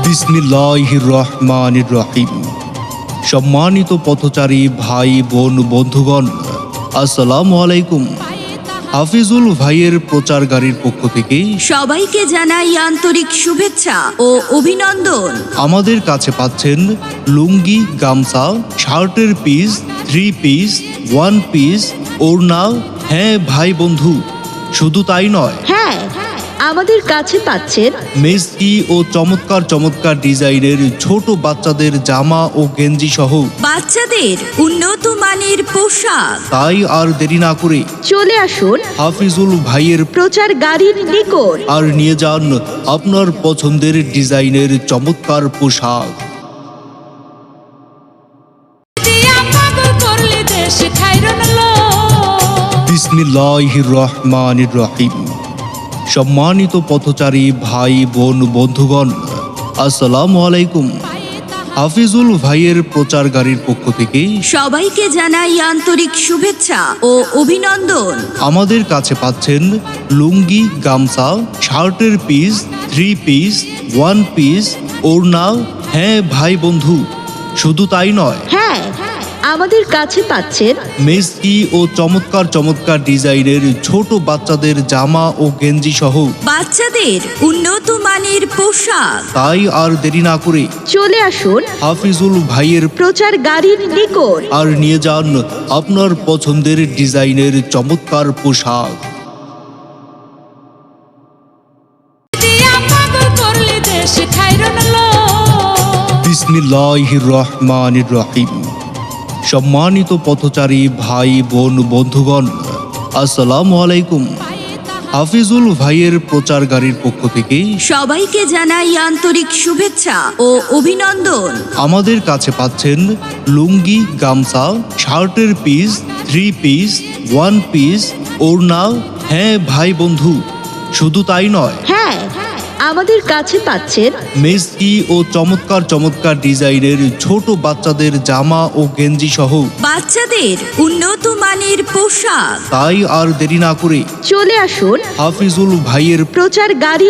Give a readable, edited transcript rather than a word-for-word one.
বিসমিল্লাহির রহমানির রহিম। সম্মানিত পথচারী ভাই বোন বন্ধুগণ, আসসালামু আলাইকুম। হাফিজুল ভাইয়ের প্রচার গাড়ির পক্ষ থেকে সবাইকে জানাই আন্তরিক শুভেচ্ছা ও অভিনন্দন। আমাদের কাছে পাচ্ছেন লুঙ্গি, গামছা, শার্টের পিস, 3 পিস, 1 পিস, ওড়না। হ্যাঁ ভাই বন্ধু, শুধু তাই নয়, হ্যাঁ, আমাদের কাছে পাচ্ছেন মেসকি ও চমৎকার চমৎকার ডিজাইনের ছোট বাচ্চাদের জামা ও গেঞ্জি সহ বাচ্চাদের উন্নত মানের পোশাক। তাই আর দেরি না করে চলে আসুন হাফিজুল ভাইয়ের প্রচার গাড়ির নিকট। আর নিয়ে যান আপনার পছন্দের ডিজাইনের চমৎকার পোশাক। বিসমিল্লাহির রহমানির রহিম। সম্মানিত পথচারী ভাই বোন বন্ধুগণ, আসসালামু আলাইকুম। হাফিজুল ভাইয়ের প্রচার গাড়ির পক্ষ থেকে সবাইকে জানাই আন্তরিক শুভেচ্ছা ও অভিনন্দন। আমাদের কাছে পাচ্ছেন লুঙ্গি, গামছা, শার্টের পিস, 3 পিস, 1 পিস, ওড়না। হ্যাঁ ভাই বন্ধু, শুধু তাই নয়, হ্যাঁ, আমাদের কাছে পাচ্ছেন মেসকি ও চমৎকার চমৎকার ডিজাইনের ছোট বাচ্চাদের জামা ও গেঞ্জি সহ বাচ্চাদের উন্নত মানের পোশাক। তাই আর দেরি না করে চলে আসুন হাফিজুল ভাইয়ের প্রচার গাড়ির নিকট। আর নিয়ে যান আপনার পছন্দের ডিজাইনের চমৎকার পোশাক। বিসমিল্লাহির রহমানির রহিম। সম্মানিত পথচারী ভাই বোন বন্ধুগণ, আসসালামু আলাইকুম। হাফিজুল ভাইয়ের প্রচার গাড়ির পক্ষ থেকে সবাইকে জানাই আন্তরিক শুভেচ্ছা ও অভিনন্দন। আমাদের কাছে পাচ্ছেন লুঙ্গি, গামছা, শার্টের পিস, 3 পিস, 1 পিস, ওড়না। হ্যাঁ ভাই বন্ধু, শুধু তাই নয়, হ্যাঁ, আমাদের কাছে পাচ্ছেন মেসকি ও চমৎকার চমৎকার ডিজাইনের ছোট বাচ্চাদের জামা ও গেঞ্জি সহ বাচ্চাদের উন্নত মানের পোশাক। তাই আর দেরি না করে চলে আসুন হাফিজুল ভাইয়ের প্রচার গাড়ির